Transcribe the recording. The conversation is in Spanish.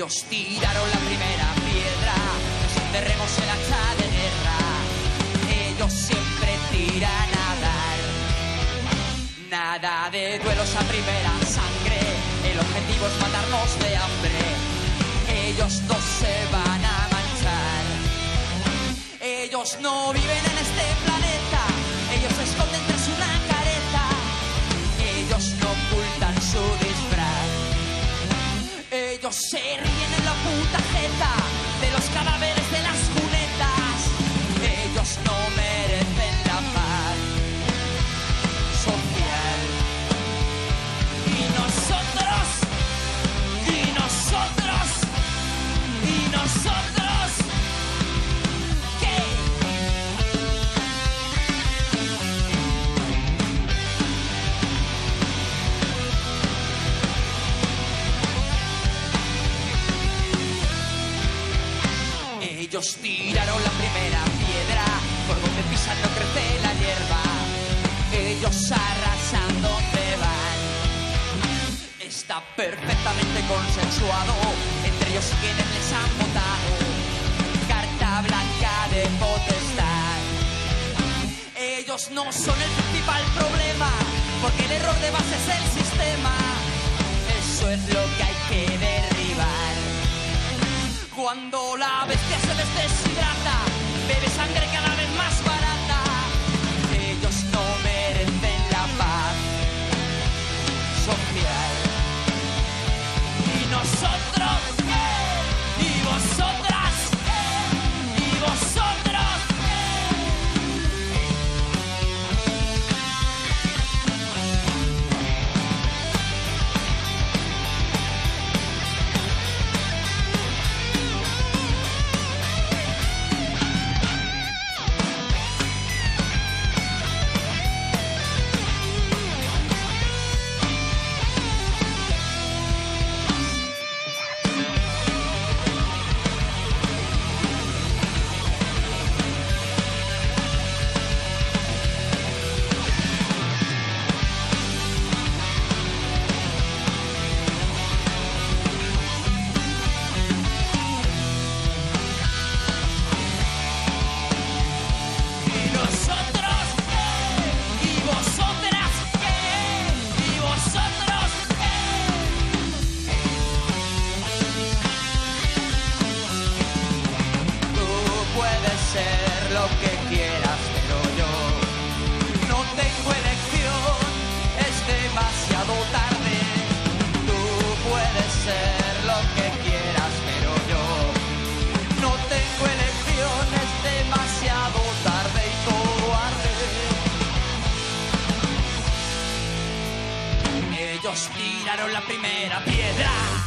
Ellos tiraron la primera piedra, nos enterremos el hacha de guerra. Ellos siempre tiran a dar. Nada de duelos a primera sangre, el objetivo es matarnos de hambre. Ellos no se van a manchar. Ellos no viven en este planeta, ellos se esconden tras una careta. Ellos no ocultan su disfraz. Ellos se ríen en la puta jeta de los cadáveres de las cunetas. Ellos no merecen la paz social. Y nosotros, y nosotros, y nosotros, ¿qué? Ellos tiraron la primera piedra, por donde pisan no crece la hierba. Ellos arrasan donde van. Está perfectamente consensuado entre ellos y quienes les han votado. Carta blanca de potestad. Ellos no son el principal problema, porque el error de base es el sistema. Eso es lo que hay que derribar. Cuando la bestia se les deshidrata, bebe sangre cada vez más barata. Ellos no merecen la paz social. Y nosotros, y vosotras, y vosotros. Ellos tiraron la primera piedra.